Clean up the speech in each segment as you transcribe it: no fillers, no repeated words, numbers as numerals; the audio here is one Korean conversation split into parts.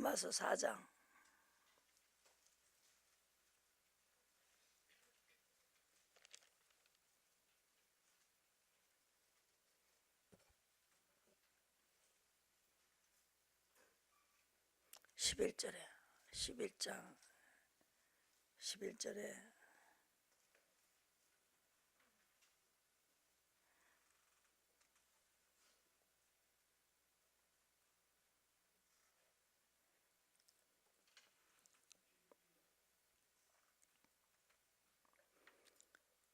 로마서 4장 11절에 11장 11절에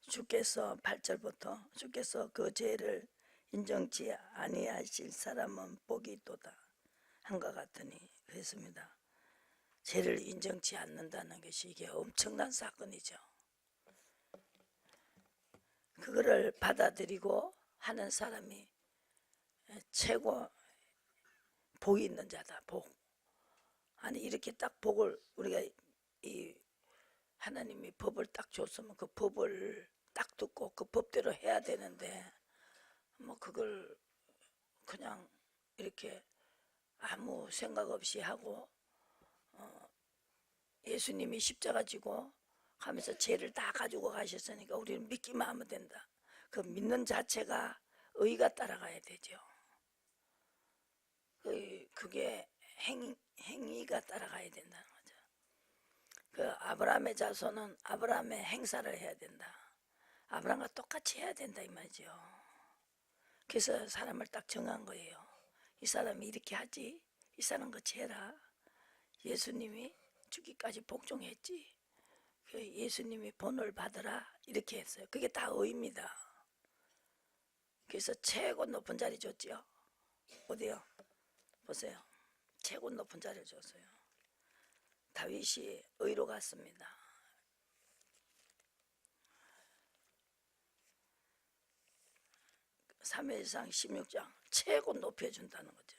주께서 8절부터 주께서 그 죄를 인정치 아니하실 사람은 복이 있도다 한것 같으니 그랬습니다. 죄를 인정치 않는다는 것이 이게 엄청난 사건이죠. 그거를 받아들이고 하는 사람이 최고 복이 있는 자다. 복. 아니 이렇게 딱 복을 우리가 이 하나님이 법을 딱 줬으면 그 법을 딱 듣고 그 법대로 해야 되는데 뭐 그걸 그냥 이렇게 아무 생각 없이 하고 예수님이 십자가 지고 하면서 죄를 다 가지고 가셨으니까 우리는 믿기만 하면 된다. 그 믿는 자체가 의가 따라가야 되죠. 그게 행위가 따라가야 된다는 거죠. 그 아브라함의 자손은 아브라함의 행사를 해야 된다. 아브라함과 똑같이 해야 된다 이 말이죠. 그래서 사람을 딱 정한 거예요. 이 사람이 이렇게 하지, 이 사람 같이 해라. 예수님이 죽기까지 복종했지. 예수님이 본을 받으라 이렇게 했어요. 그게 다 의입니다. 그래서 최고 높은 자리 줬죠. 어디요? 보세요. 최고 높은 자리를 줬어요. 다윗이 의로 갔습니다. 사무엘상 16장 최고 높여준다는 거죠.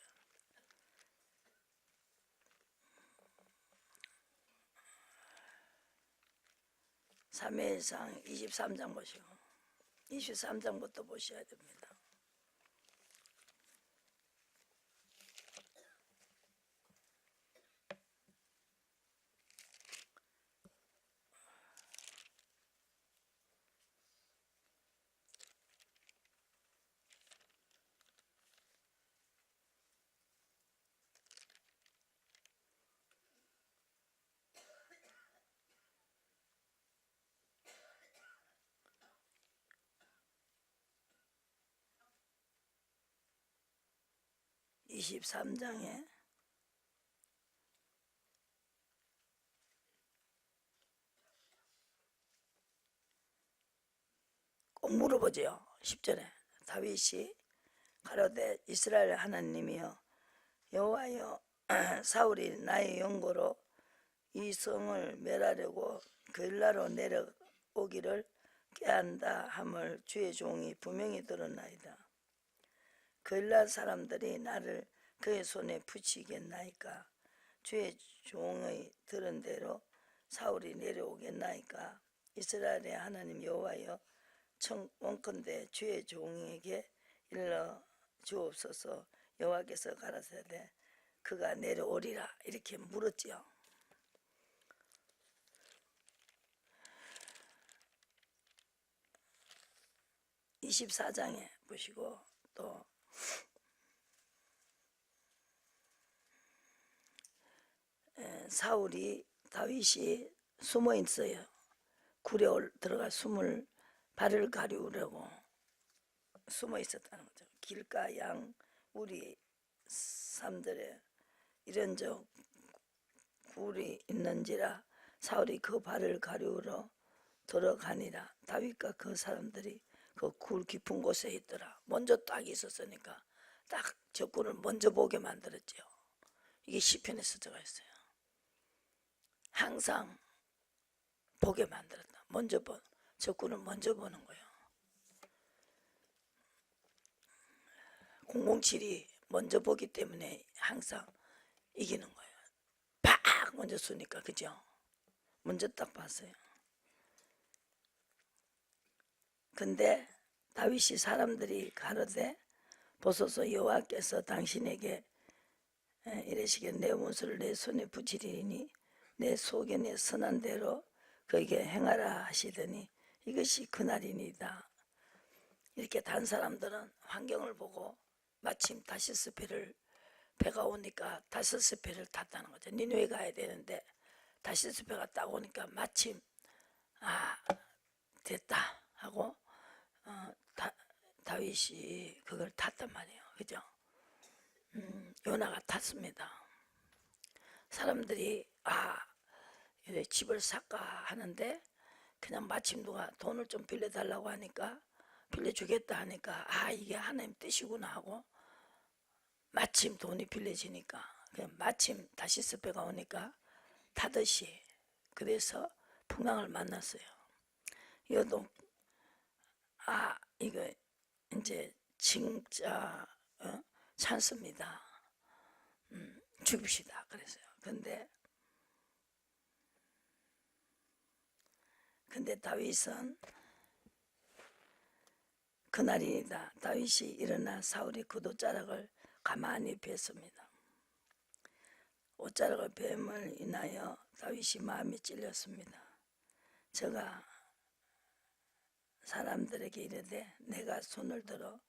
사무엘상 23장 보시고 23장부터 보셔야 됩니다. (23장에) 꼭 물어보죠. 10절에 다윗이 가로되 이스라엘 하나님이여 여호와여 사울이 나의 영고로 이 성을 멸하려고 그일라로 내려오기를 꾀한다 함을 주의 종이 분명히 들었나이다. 그일라 사람들이 나를 그의 손에 붙이겠나이까? 주의 종의 들은 대로 사울이 내려오겠나이까? 이스라엘의 하나님 여호와여 원컨대 주의 종에게 일러 주옵소서. 여호와께서 가라사대 그가 내려오리라 이렇게 물었지요. 24장에 보시고 또 다윗이 숨어 있어요. 굴에 들어가 발을 가리우려고 숨어 있었다는 거죠. 길가 양 우리 사람들의 이런 저 굴이 있는지라 사울이 그 발을 가리우러 들어가니라. 다윗과 그 사람들이 그 굴 깊은 곳에 있더라. 먼저 딱 있었으니까 딱 적군을 먼저 보게 만들었죠. 이게 시편에서 들어가 있어요. 항상 보게 만들었다. 적군을 먼저 보는 거예요. 007이 먼저 보기 때문에 항상 이기는 거예요. 팍 먼저 쏘니까 그죠? 먼저 딱 봤어요. 근데 다윗이 사람들이 가로되 보소서 여호와께서 당신에게 이르시기를 내 원수를 내 손에 붙이리니 내 소견에 선한 대로 그에게 행하라 하시더니 이것이 그날이니이다. 이렇게 단 사람들은 환경을 보고 마침 다시스 배가 오니까 다시스 배를 탔다는 거죠. 니누에 가야 되는데 다시스 배가 딱 오니까 마침 됐다 하고 다윗이 그걸 탔단 말이에요. 그죠? 요나가 탔습니다. 사람들이 집을 살까 하는데 그냥 마침 누가 돈을 좀 빌려달라고 하니까 빌려주겠다 하니까 이게 하나님 뜻이구나 하고 마침 돈이 빌려지니까 그냥 마침 다시스 배가 오니까 타듯이 그래서 풍랑을 만났어요. 이것도 이거 이제 진짜 찬스입니다. 죽읍시다 그랬어요. 근데 다윗은 그날이다. 다윗이 일어나 사울의 굿옷자락을 가만히 뱄습니다. 옷자락을 뱀을 인하여 다윗이 마음이 찔렸습니다. 저가 사람들에게 이르되 내가 손을 들어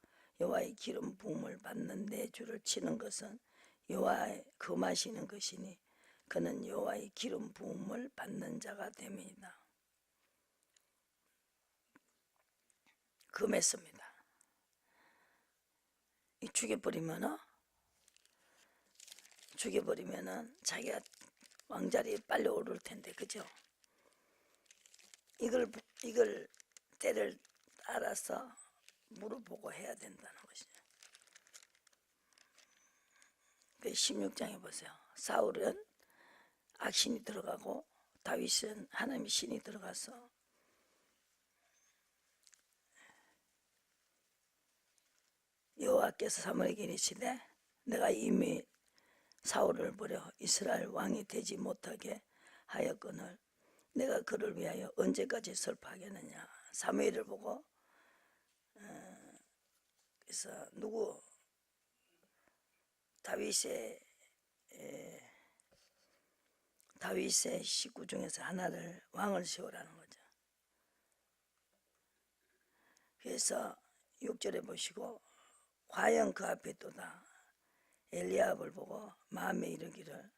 여호와의 기름 부음을 받는 내 주를 치는 것은 여호와의 금하시는 것이니 그는 여호와의 기름 부음을 받는 자가 됨이다. 금했습니다. 죽여버리면은 자기가 왕자리에 빨리 오를 텐데, 그죠? 이걸 때를 알아서 물어보고 해야 된다는 것이죠. 16장에 보세요. 사울은 악신이 들어가고 다윗은 하나님의 신이 들어가서 여호와께서 사무엘에게 이르시되 내가 이미 사울을 버려 이스라엘 왕이 되지 못하게 하였거늘 내가 그를 위하여 언제까지 슬퍼하겠느냐. 사무엘을 보고 그래서 다윗의 식구 중에서 하나를 왕을 세우라는 거죠. 그래서 6절에 보시고 과연 그 앞에 또다 엘리압을 보고 마음에 이르기를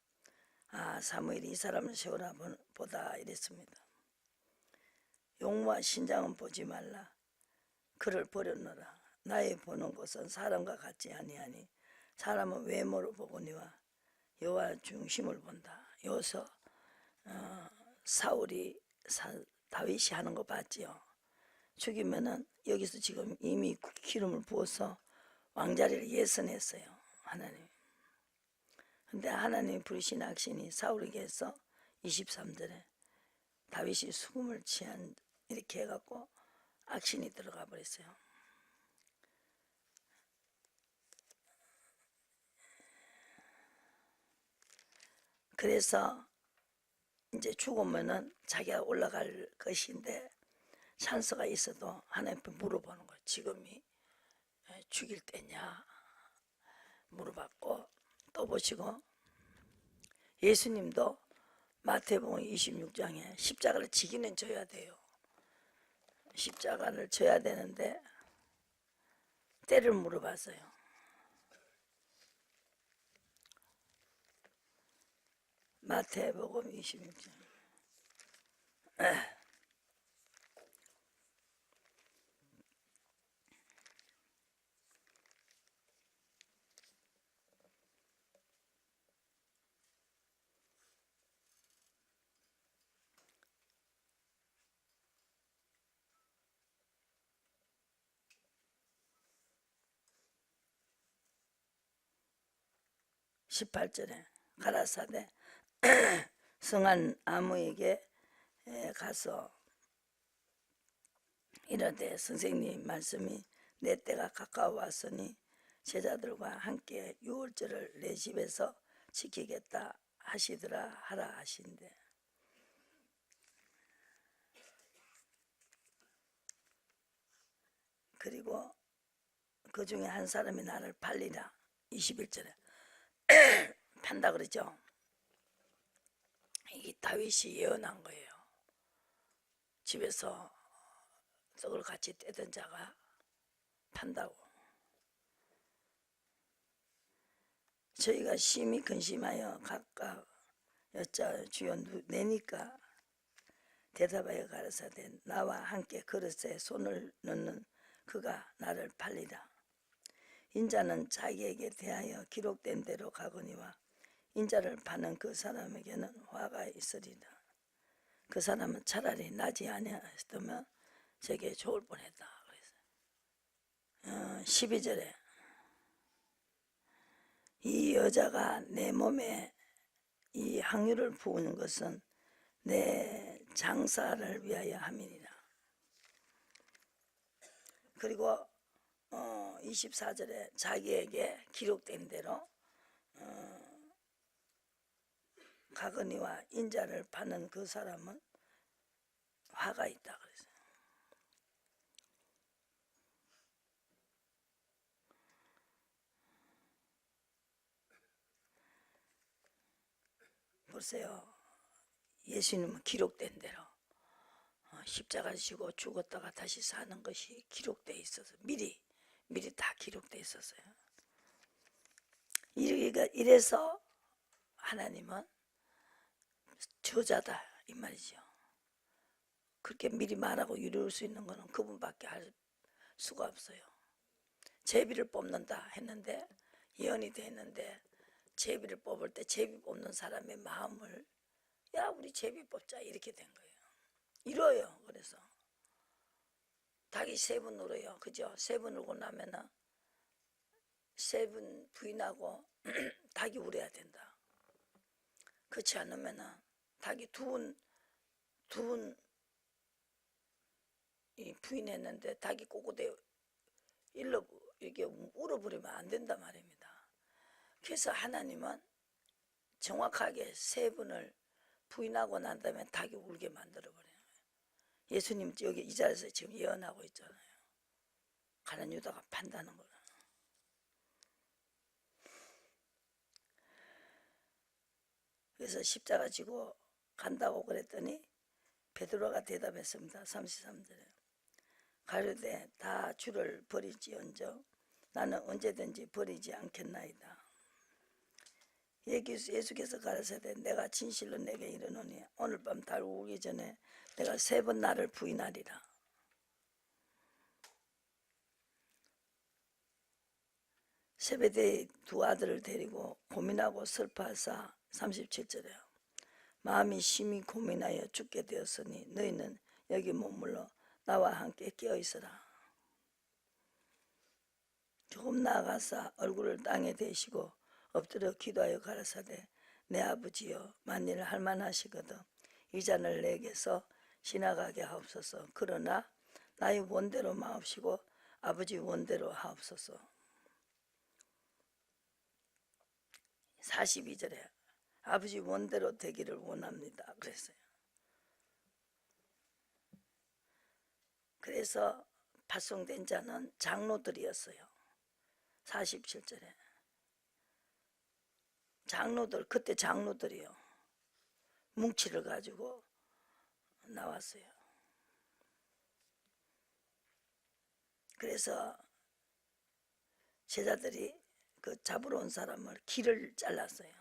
사무엘이 이 사람을 세우라 보다 이랬습니다. 용모와 신장은 보지 말라. 그를 버렸노라. 나의 보는 것은 사람과 같지 아니하니 사람은 외모를 보거니와 여호와 중심을 본다. 여기서 다윗이 하는 거 봤지요. 죽이면은 여기서 지금 이미 기름을 부어서 왕자리를 예선했어요. 하나님. 근데 하나님이 부르신 악신이 사울에게서 23절에 다윗이 수금을 취한 이렇게 해갖고 악신이 들어가 버렸어요. 그래서 이제 죽으면은 자기가 올라갈 것인데 찬스가 있어도 하나님께 물어보는 거예요. 지금이 죽일 때냐 물어봤고, 또 보시고 예수님도 마태복음 26장에 십자가를 지기는 져야 돼요. 십자가를 져야 되는데 때를 물어봤어요. 마태복음 26장 18절에 가라사대 성한 아무에게 가서 이르되 선생님 말씀이 내 때가 가까워 왔으니 제자들과 함께 유월절을 내 집에서 지키겠다 하시더라 하라 하신대. 그리고 그 중에 한 사람이 나를 팔리라. 21절에 판다 그러죠. 이 다윗이 예언한 거예요. 집에서 떡을 같이 떼던 자가 판다고. 저희가 심히 근심하여 각각 여짜 주여 내니까 대답하여 가라사대 나와 함께 그릇에 손을 넣는 그가 나를 팔리라. 인자는 자기에게 대하여 기록된 대로 가거니와 인자를 파는 그 사람에게는 화가 있으리라. 그 사람은 차라리 나지 아니하였으면 저게 좋을 뻔했다. 그래서 12절에 이 여자가 내 몸에 이 향유를 부은 것은 내 장사를 위하여 함이니라. 그리고 24절에 자기에게 기록된 대로 가거니와 인자를 파는 그 사람은 화가 있다 그랬어요. 보세요. 예수님은 기록된 대로 십자가 지고 죽었다가 다시 사는 것이 기록되어 있어서 미리 다 기록되어 있었어요. 이래서 하나님은 저자다 이 말이죠. 그렇게 미리 말하고 이룰 수 있는 것은 그분밖에 할 수가 없어요. 제비를 뽑는다 했는데 예언이 됐는데 제비를 뽑을 때 제비 뽑는 사람의 마음을 야 우리 제비 뽑자 이렇게 된 거예요. 이뤄요. 그래서 닭이 3번 울어요. 그죠? 3번 울고 나면은 3번 부인하고 닭이 울어야 된다. 그렇지 않으면은 닭이 두 번 부인했는데 닭이 꼬꼬대 일러 이렇게 울어버리면 안 된단 말입니다. 그래서 하나님은 정확하게 3번을 부인하고 난 다음에 닭이 울게 만들어버려요. 예수님 여기 이 자리에서 지금 예언하고 있잖아요. 가룟 유다가 판다는 걸. 그래서 십자가 지고 간다고 그랬더니 베드로가 대답했습니다. 33절에 가로되 다 주를 버리지언정 나는 언제든지 버리지 않겠나이다. 예수께서 가라사대 내가 진실로 내게 이르노니 오늘 밤 달 오기 전에 내가 3번 나를 부인하리라. 세베대의 2 아들을 데리고 고민하고 슬퍼하사 37절에요. 마음이 심히 고민하여 죽게 되었으니 너희는 여기 머물러 나와 함께 깨어있으라. 조금 나아가사 얼굴을 땅에 대시고 엎드려 기도하여 가라사대 내 아버지여 만일 할만하시거든 이 잔을 내게서 지나가게 하옵소서. 그러나 나의 원대로 마옵시고 아버지 원대로 하옵소서. 42절에 아버지 원대로 되기를 원합니다. 그랬어요. 그래서 파송된 자는 장로들이었어요. 47절에 장로들 그때 장로들이요. 뭉치를 가지고 나왔어요. 그래서 제자들이 그 잡으러 온 사람을 길을 잘랐어요.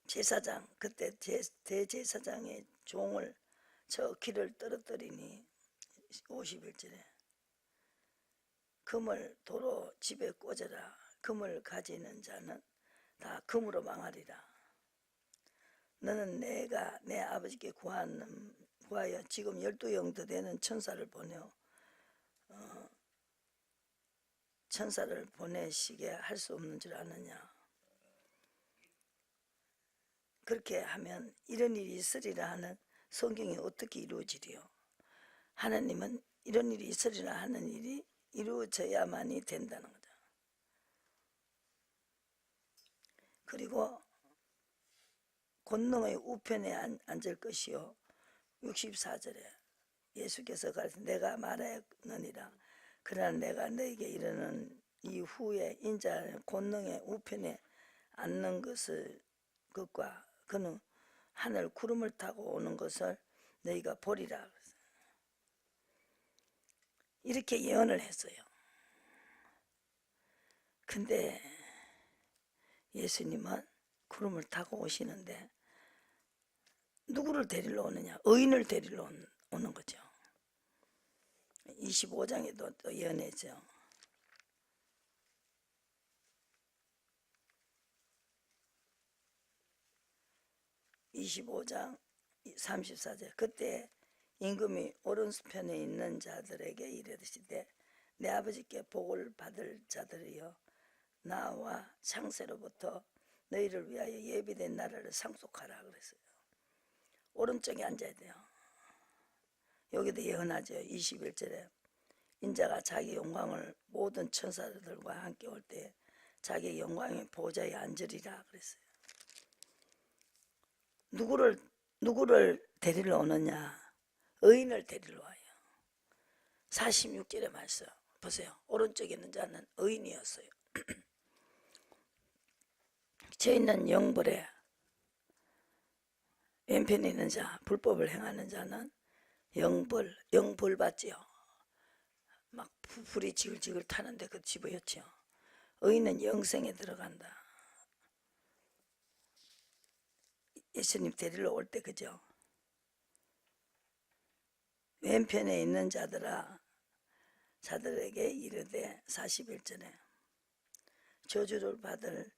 제사장 그때 대제사장의 종을 저 길을 떨어뜨리니 51절에 금을 도로 집에 꽂아라. 금을 가지는 자는 다 금으로 망하리라. 너는 내가 내 아버지께 구하여 지금 12영도 되는 천사를 보내어 천사를 보내시게 할 수 없는 줄 아느냐. 그렇게 하면 이런 일이 있으리라 하는 성경이 어떻게 이루어지리요. 하나님은 이런 일이 있으리라 하는 일이 이루어져야만이 된다는 거죠. 그리고 권능의 우편에 앉을 것이요 64절에 예수께서 가르쳐 내가 말하였느니라. 그러나 내가 너에게 이르는 이후에 인자는 권능의 우편에 않는 것과 그는 하늘 구름을 타고 오는 것을 너희가 보리라. 이렇게 예언을 했어요. 근데 예수님은 구름을 타고 오시는데 누구를 데리러 오느냐? 의인을 데리러 오는 거죠. 25장에도 또 예언했죠. 25장 34절 그때 임금이 오른편에 있는 자들에게 이르시되 내 아버지께 복을 받을 자들이여 나와 창세로부터 너희를 위하여 예비된 나라를 상속하라 그랬어요. 오른쪽에 앉아야 돼요. 여기도 예언하죠. 21절에 인자가 자기 영광을 모든 천사들과 함께 올 때 자기 영광의 보좌에 앉으리라 그랬어요. 누구를 데리러 오느냐? 의인을 데리러 와요. 46절의 말씀 보세요. 오른쪽에 있는 자는 의인이었어요. 죄있는 영벌에 왼편에 있는 자, 불법을 행하는 자는 영벌 받지요. 막 불이 지글지글 타는데 그 집어였죠. 의인은 영생에 들어간다. 예수님 데리러 올 때 그죠? 왼편에 있는 자들에게 이르되 41절에 저주를 받을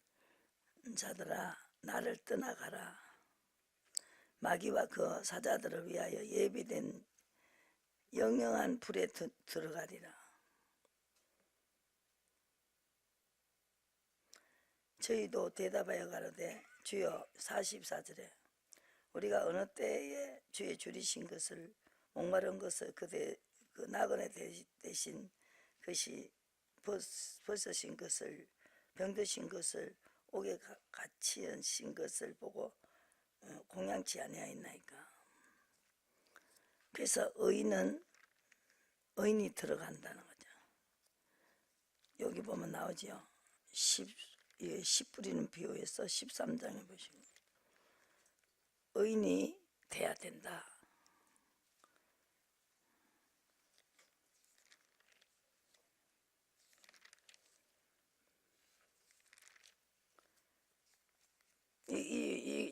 자들아 나를 떠나가라. 마귀와 그 사자들을 위하여 예비된 영영한 불에 들어가리라. 저희도 대답하여 가로되 주여 44절에 우리가 어느 때에 주의 줄이신 것을 목마른 것을 그 나그네 대신 것이 벗으신 것을 병드신 것을 옥에 갇히신 것을 보고 공양치 아니하였나이까. 그래서 의인이 들어간다는 거죠. 여기 보면 나오죠. 10 뿌리는 비유에서 13장에 보시면 의인이 돼야 된다.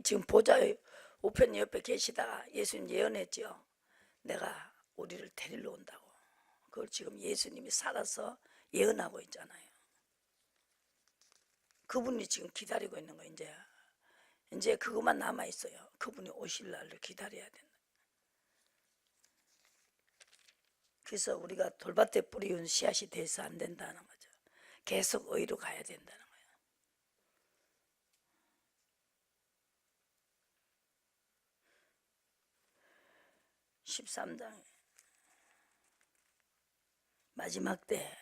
지금 보좌 우편 옆에 계시다가 예수님 예언했죠. 내가 우리를 데리러 온다고. 그걸 지금 예수님이 살아서 예언하고 있잖아요. 그분이 지금 기다리고 있는 거예요. 이제 그것만 남아 있어요. 그분이 오실 날을 기다려야 된다. 그래서 우리가 돌밭에 뿌리운 씨앗이 돼서 안 된다는 거죠. 계속 의로 가야 된다는 거예요. 13장 마지막 때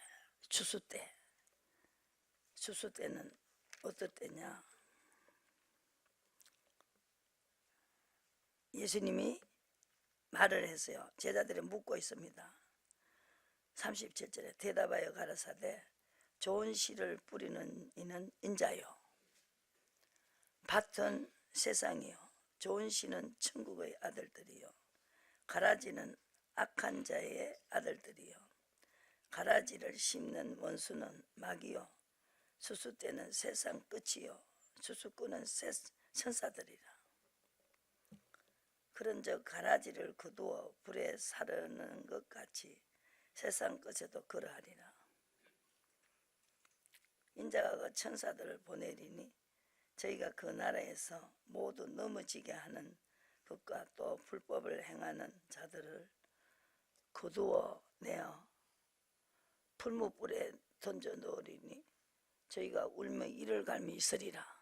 추수 때는 어떨 때냐? 예수님이 말을 했어요. 제자들이 묻고 있습니다. 37절에 대답하여 가라사대 좋은 씨를 뿌리는 이는 인자요 밭은 세상이요 좋은 씨는 천국의 아들들이요 가라지는 악한 자의 아들들이요 가라지를 심는 원수는 마귀요 수수 때는 세상 끝이요 수수꾼은 천사들이라. 그런즉 가라지를 거두어 불에 사르는 것 같이 세상 끝에도 그러하리라. 인자가 그 천사들을 보내리니 저희가 그 나라에서 모두 넘어지게 하는 것과 또 불법을 행하는 자들을 거두어 내어 풀무불에 던져 넣으리니 저희가 울며 이를 갈미 있으리라.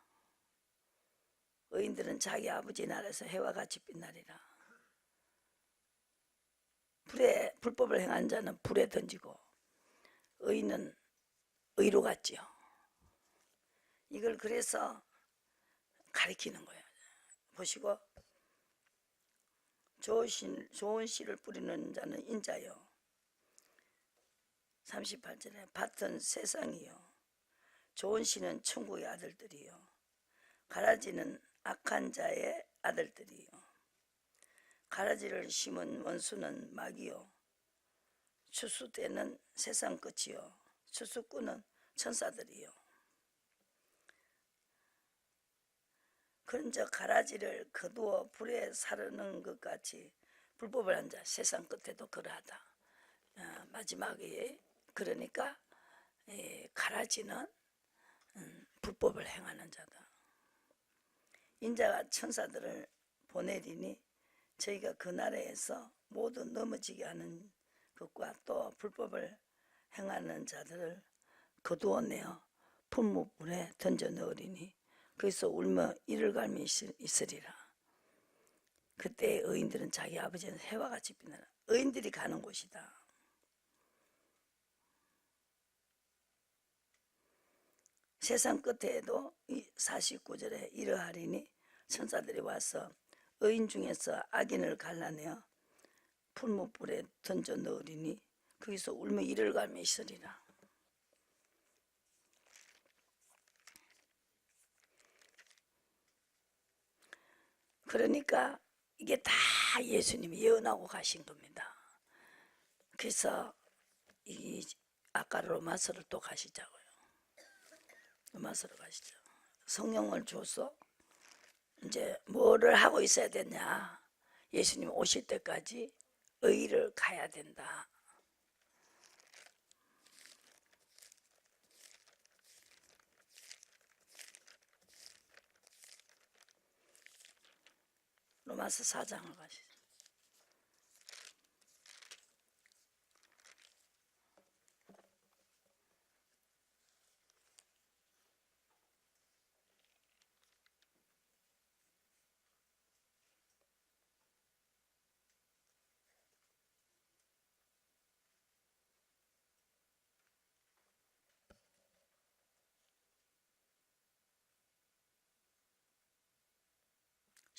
의인들은 자기 아버지 나라에서 해와 같이 빛나리라. 불법을 행한 자는 불에 던지고 의인은 의로 갔지요. 이걸 그래서 가리키는 거예요. 보시고 좋은 씨를 뿌리는 자는 인자요 38절에 밭은 세상이요 좋은 씨는 천국의 아들들이요 가라지는 악한 자의 아들들이요. 가라지를 심은 원수는 마귀요. 추수 때는 세상 끝이요. 추수꾼은 천사들이요. 그런즉 가라지를 거두어 불에 사르는 것 같이 불법을 한 자 세상 끝에도 그러하다. 마지막에 그러니까 가라지는 불법을 행하는 자다. 인자가 천사들을 보내리니 저희가 그 나라에서 모두 넘어지게 하는 것과 또 불법을 행하는 자들을 거두어내어 풀무불에 던져 넣으리니 거기서 울며 이를 갈미 있으리라. 그때 의인들은 자기 아버지는 해와 같이 빛나라. 의인들이 가는 곳이다. 세상 끝에도 49절에 이러하리니 천사들이 와서 의인 중에서 악인을 갈라내어 풀무불에 던져 넣으리니 거기서 울며 이를 갈며 있으리라. 그러니까 이게 다 예수님이 예언하고 가신 겁니다. 그래서 아까 로마서를 또 가시자고요. 로마서로 가시죠. 성령을 줘서 이제 뭐를 하고 있어야 되냐. 예수님 오실 때까지 의를 가야 된다. 로마서 4장을 가시죠.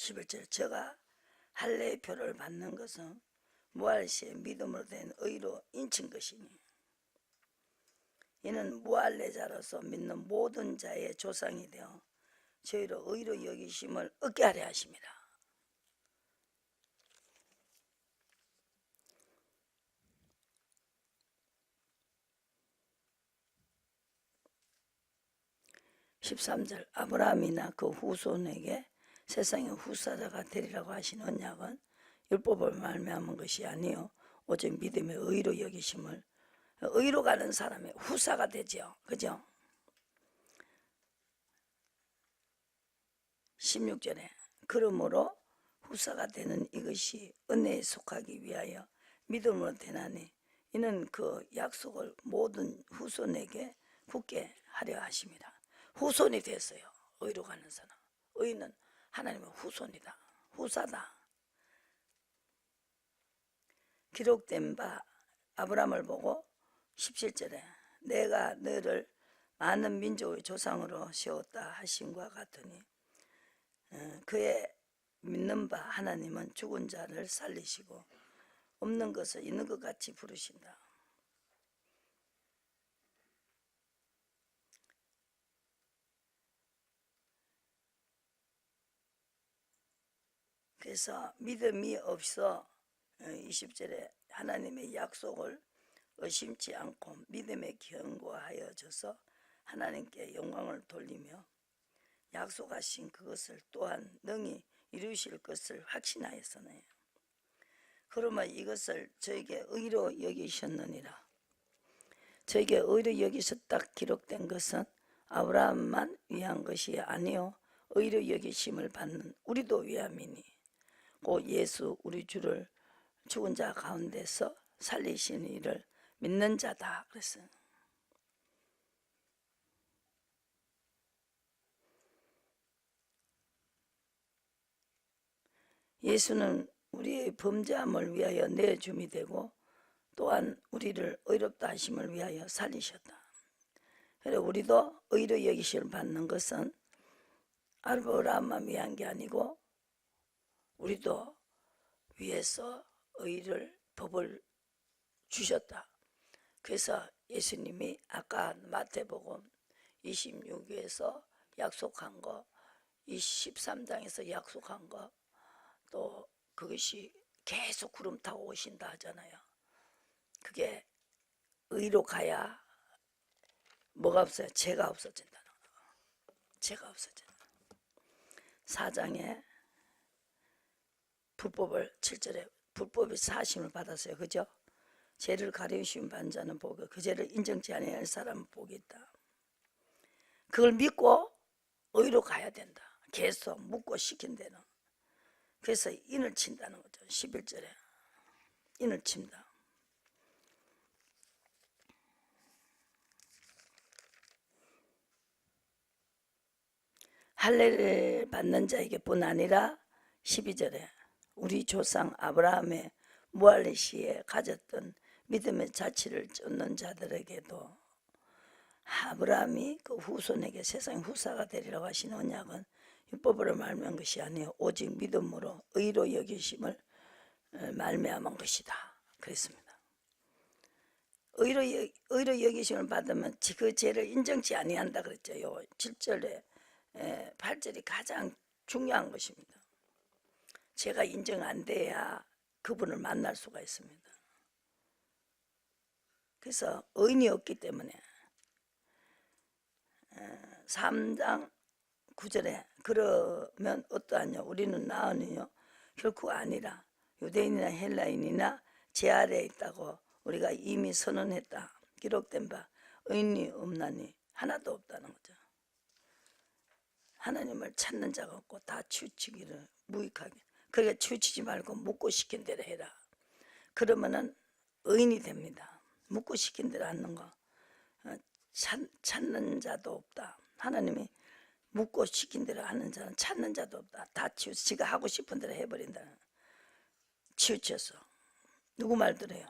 (11절) 제가 할례의 표를 받는 것은 무할 시에 믿음으로 된 의로 인친 것이니 이는 무할례자로서 믿는 모든 자의 조상이 되어 저희로 의로 여기심을 얻게 하려 하심이라. (13절) 아브라함이나 그 후손에게 세상의 후사자가 되리라고 하신 언약은 율법을 말미암은 것이 아니요 오직 믿음의 의로 여기심을, 의로 가는 사람의 후사가 되죠. 그죠? 16절에 그러므로 후사가 되는 이것이 은혜에 속하기 위하여 믿음으로 되나니 이는 그 약속을 모든 후손에게 굳게 하려 하심이라. 후손이 됐어요. 의로 가는 사람. 의는 하나님의 후손이다. 후사다. 기록된 바 아브라함을 보고 17절에 내가 너를 많은 민족의 조상으로 세웠다 하심과 같으니 그의 믿는 바 하나님은 죽은 자를 살리시고 없는 것을 있는 것 같이 부르신다. 그래서 믿음이 없어 20절에 하나님의 약속을 의심치 않고 믿음에 견고하여져서 하나님께 영광을 돌리며 약속하신 그것을 또한 능히 이루실 것을 확신하였으니 그러면 이것을 저에게 의로 여기셨느니라. 저에게 의로 여기셨다 기록된 것은 아브라함만 위한 것이 아니요 의로 여기심을 받는 우리도 위함이니 곧 예수 우리 주를 죽은 자 가운데서 살리신 이를 믿는 자다. 그랬어요. 예수는 우리의 범죄함을 위하여 내줌이 되고 또한 우리를 의롭다 하심을 위하여 살리셨다. 그래 우리도 의로 여기심을 받는 것은 아브라함만 위한 게 아니고 우리도 위에서 의를 법을 주셨다. 그래서 예수님이 아까 마태복음 26에서 약속한 거 이 13장에서 약속한 거 또 그것이 계속 구름 타고 오신다 하잖아요. 그게 의로 가야 뭐가 없어요? 죄가 없어진다는 거. 죄가 없어진다. 4장에 불법을 7절에 불법이 사심을 받았어요. 그죠? 죄를 가리우심 받는 자는 복이, 그 죄를 인정치 아니할 사람은 복이 있다. 그걸 믿고 의로 가야 된다. 계속 묻고 시킨 데는. 그래서 인을 친다는 거죠. 11절에 인을 친다. 할례를 받는 자에게 뿐 아니라 12절에 우리 조상 아브라함의 무할리 시에 가졌던 믿음의 자취를 쫓는 자들에게도 아브라함이 그 후손에게 세상 후사가 되리라고 하신 언약은 율법으로 말미암은 것이 아니요 오직 믿음으로 의로 여기심을 말미암은 것이다. 그랬습니다. 의로 여기심을 받으면 그 죄를 인정치 아니한다 그랬죠. 7절에 8절이 가장 중요한 것입니다. 죄가 인정 안 돼야 그분을 만날 수가 있습니다. 그래서 의인이 없기 때문에 3장 9절에 그러면 어떠하냐 우리는 나으니요 결코 아니라 유대인이나 헬라인이나 죄 아래에 있다고 우리가 이미 선언했다. 기록된 바 의인이 없나니 하나도 없다는 거죠. 하나님을 찾는 자가 없고 다 치우치기를 무익하게. 그러니까 치우치지 말고 묻고 시킨 대로 해라. 그러면은 의인이 됩니다. 묻고 시킨 대로 하는 거. 찾는 자도 없다. 하나님이 묻고 시킨 대로 하는 자는 찾는 자도 없다. 다 치우쳐. 지가 하고 싶은 대로 해버린다. 치우쳐서. 누구 말 들어요?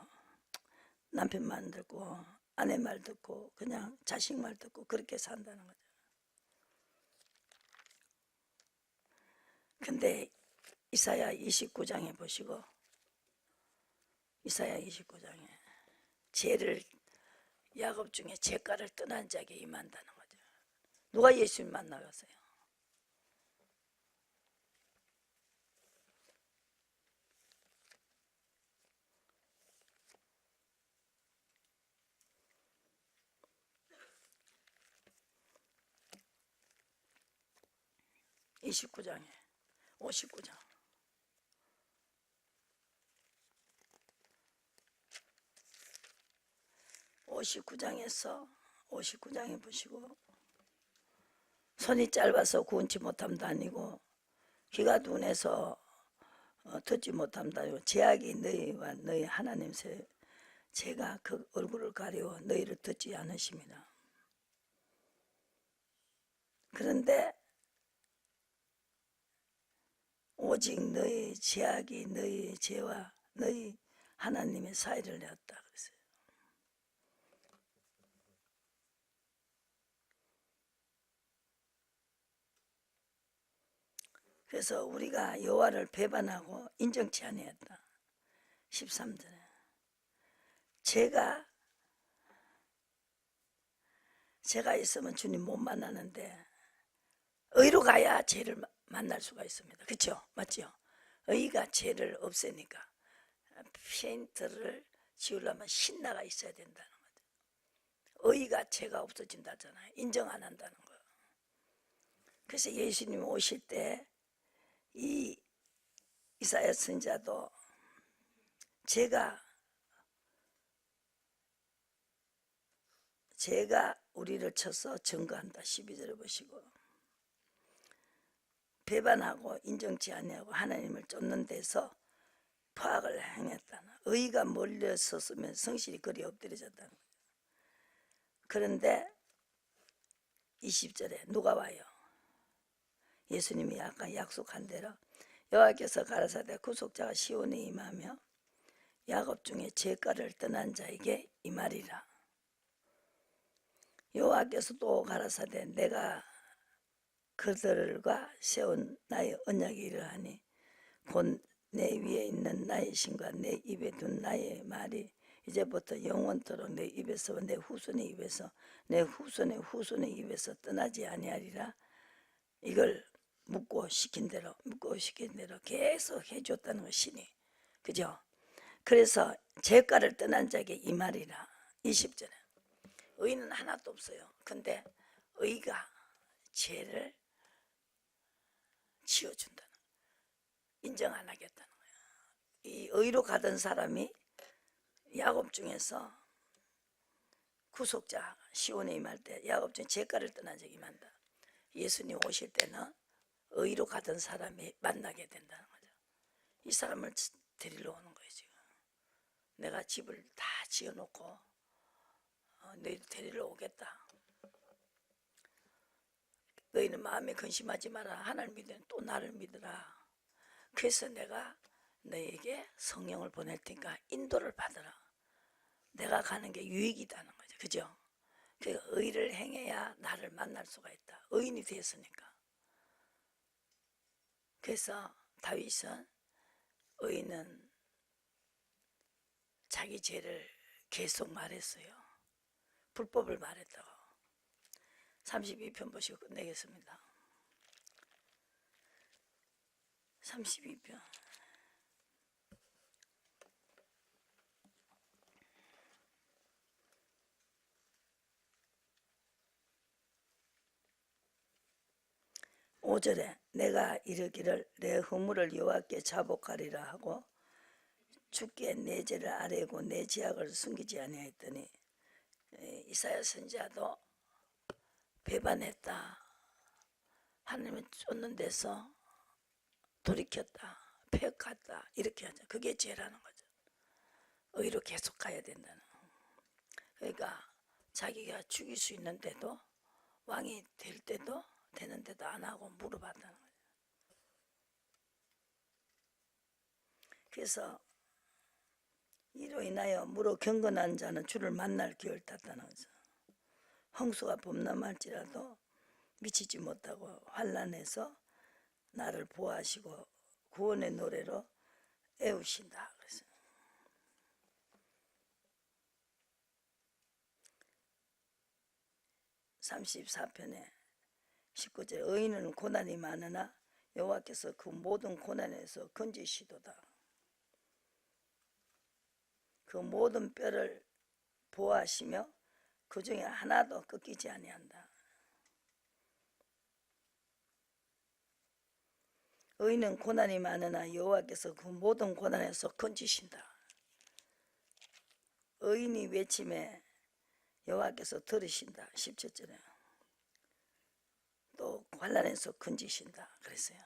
남편 말 듣고 아내 말 듣고 그냥 자식 말 듣고 그렇게 산다는 거죠. 근데 이사야 29장에 보시고 이사야 29장에 죄를 야곱 중에 죄가를 떠난 자에게 임한다는 거죠. 누가 예수님 만나갔어요? (29장에) 59장 59장에서 59장에 보시고 손이 짧아서 구원치 못함도 아니고 귀가 둔해서 듣지 못함도 아니고 제약이 너희와 너희 하나님 제가 그 얼굴을 가리워 너희를 듣지 않으십니다. 그런데 오직 너희 제약이 너희 죄와 너희 하나님의 사이를 내었다 그랬어요. 그래서 우리가 여호와를 배반하고 인정치 아니했다. 13절에 제가 있으면 주님 못 만나는데 의로 가야 죄를 만날 수가 있습니다. 그렇죠? 맞죠? 의가 죄를 없애니까 페인트를 지우려면 신나가 있어야 된다는 거죠. 의가 죄가 없어진다잖아요. 인정 안 한다는 거. 그래서 예수님 오실 때 이 이사야 선지자도 제가 우리를 쳐서 증거한다. 12절을 보시고 배반하고 인정치 아니하고 하나님을 쫓는 데서 포악을 행했다는 의가 몰려섰으면 성실히 거리에 엎드려졌다는 거예요. 그런데 20절에 누가 와요? 예수님이 아까 약속한 대로 여호와께서 가라사대 구속자가 시온에 임하며 야곱 중에 죄가를 떠난 자에게 임하리라. 여호와께서 또 가라사대 내가 그들과 세운 나의 언약이 이러하니 곧 내 위에 있는 나의 신과 내 입에 둔 나의 말이 이제부터 영원토록 내 입에서 내 후손의 입에서 내 후손의 후손의 입에서 떠나지 아니하리라. 이걸 묻고 시킨 대로 계속 해줬다는 거 신이. 그죠? 그래서 죄가를 떠난 자에게 이 말이라. 20절에 의는 하나도 없어요. 근데 의가 죄를 지어준다는, 인정 안 하겠다는 거예요. 이 의로 가던 사람이 야곱 중에서 구속자 시온에 임할 때 야곱 중에 죄가를 떠난 자에게 임한다. 예수님 오실 때는 의로 가던 사람이 만나게 된다는 거죠. 이 사람을 데리러 오는 거예요. 지금 내가 집을 다 지어놓고 너희들 데리러 오겠다. 너희는 마음에 근심하지 마라. 하나님 믿으면 또 나를 믿으라. 그래서 내가 너에게 성령을 보낼 테니까 인도를 받으라. 내가 가는 게 유익이다는 거죠. 그죠? 그 의를 행해야 나를 만날 수가 있다. 의인이 되었으니까. 그래서 다윗은 의인은 자기 죄를 계속 말했어요. 불법을 말했다고. 32편 보시고 끝내겠습니다. 32편. 오절에 내가 이르기를 내 허물을 여호와께 자복하리라 하고 주께 내 죄를 아뢰고 내 죄악을 숨기지 아니하였더니, 이사야 선지자도 배반했다, 하나님을 쫓는 데서 돌이켰다, 폐역했다, 이렇게 하죠. 그게 죄라는 거죠. 의로 계속 가야 된다는. 그러니까 자기가 죽일 수 있는데도, 왕이 될 때도 되는데도 안 하고 물어봤다는 거죠. 그래서 이로 인하여 무로 경건한 자는 주를 만날 기회를 탔다는 거죠. 홍수가 범람할지라도 미치지 못하고 환난에서 나를 보호하시고 구원의 노래로 애우신다. 그래서 34편에 19절 의인은 고난이 많으나 여호와께서 그 모든 고난에서 건지시도다. 그 모든 뼈를 보호하시며 그 중에 하나도 꺾이지 아니한다. 의인은 고난이 많으나 여호와께서 그 모든 고난에서 건지신다. 의인이 외침에 여호와께서 들으신다. 17절에 또 환난에서 건지신다 그랬어요.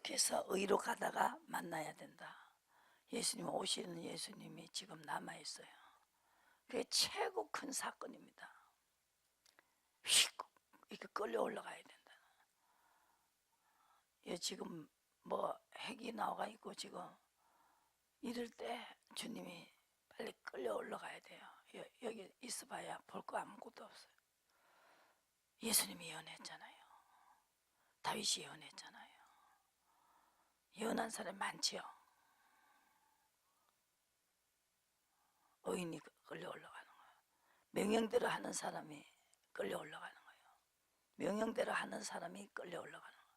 그래서 의로 가다가 만나야 된다. 예수님 오시는 예수님이 지금 남아있어요. 그게 최고 큰 사건입니다. 휙 이렇게 끌려 올라가야 된다. 지금 뭐 핵이 나와 있고 지금 이럴 때 주님이 빨리 끌려 올라가야 돼요. 여기 있어봐야 볼 거 아무것도 없어요. 예수님이 예언했잖아요. 다윗이 예언했잖아요. 예언한 사람 많지요. 의인이 끌려 올라가는 거예요. 명령대로 하는 사람이 끌려 올라가는 거예요. 명령대로 하는 사람이 끌려 올라가는 거예요.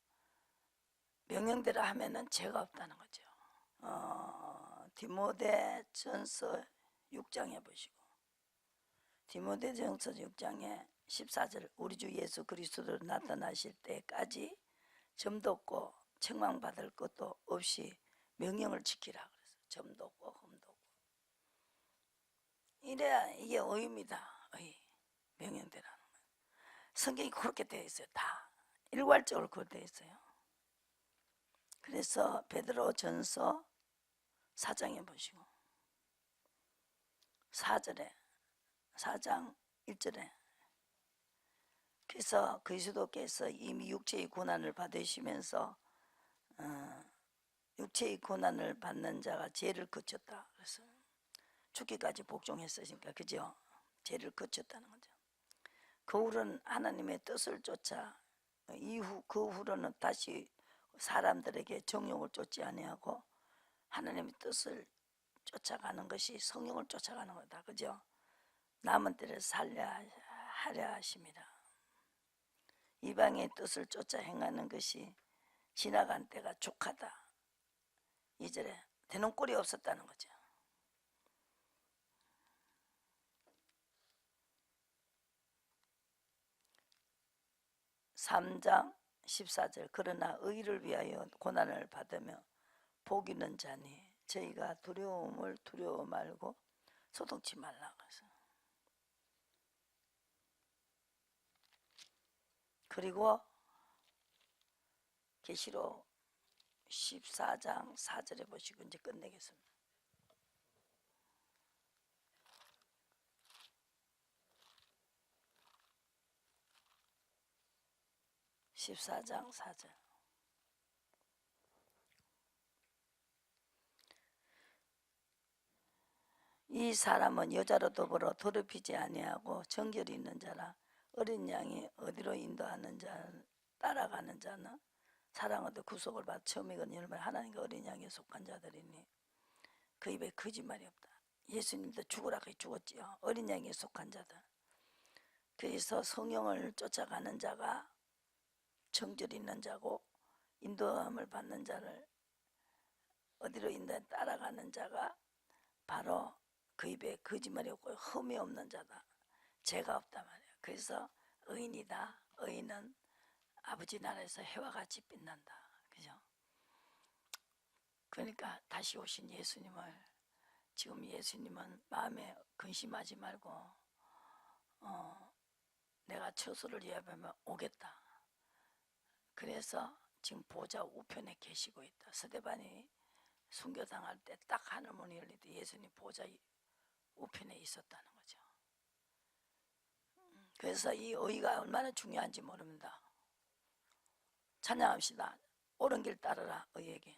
명령대로 하면은 죄가 없다는 거죠. 디모데전서 6장에 보시고, 디모데전서 6장에 14절 우리 주 예수 그리스도로 나타나실 때까지 점도 없고 책망받을 것도 없이 명령을 지키라 그래서 점도 없고 흠도 없고. 이래야 이게 의입니다. 의. 명령대라는 거예요. 성경이 그렇게 되어 있어요. 다 일괄적으로 그렇게 되어 있어요. 그래서 베드로전서 4장에 보시고 4장 1절에 그래서 그리스도께서 이미 육체의 고난을 받으시면서 육체의 고난을 받는 자가 죄를 거쳤다. 그래서 죽기까지 복종했으니까 그죠? 죄를 거쳤다는 거죠. 그 후로는 하나님의 뜻을 쫓아 그 후로는 다시 사람들에게 정욕을 쫓지 아니하고 하나님의 뜻을 쫓아가는 것이 성령을 쫓아가는 거다. 그죠? 남은 때를 하려 하심이라. 이방의 뜻을 쫓아 행하는 것이 지나간 때가 족하다. 2절에 되는 꼴이 없었다는 거죠. 3장 14절 그러나 의를 위하여 고난을 받으며 복 있는 자니 저희가 두려움을 두려워 말고 소동치 말라. 그리고 계시록 14장 4절에 보시고 이제 끝내겠습니다. 14장 4절 이 사람은 여자로 더불어 더럽히지 아니하고 정결이 있는 자라. 어린 양이 어디로 인도하는 자 따라가는 자는 사랑 얻어 구속을 받아 처음 익은 열매 하나님과 어린 양에 속한 자들이니 그 입에 거짓말이 없다. 예수님도 죽으라고 죽었지요. 어린 양에 속한 자들. 그래서 성령을 쫓아가는 자가 정결이 있는 자고 인도함을 받는 자를 어디로 인도해 따라가는 자가 바로 그 입에 거짓말이 없고 흠이 없는 자다. 죄가 없단 말이야. 그래서 의인이다. 의인은 아버지 나라에서 해와 같이 빛난다. 그죠? 그러니까 다시 오신 예수님을 지금 예수님은 마음에 근심하지 말고 내가 처소를 예배하면 오겠다. 그래서 지금 보좌 우편에 계시고 있다. 스데반이 순교당할 때 딱 하늘문이 열릴 때 예수님 보좌 우편에 있었다는 거죠. 그래서 이 의가 얼마나 중요한지 모릅니다. 찬양합시다. 옳은 길 따르라 의에게.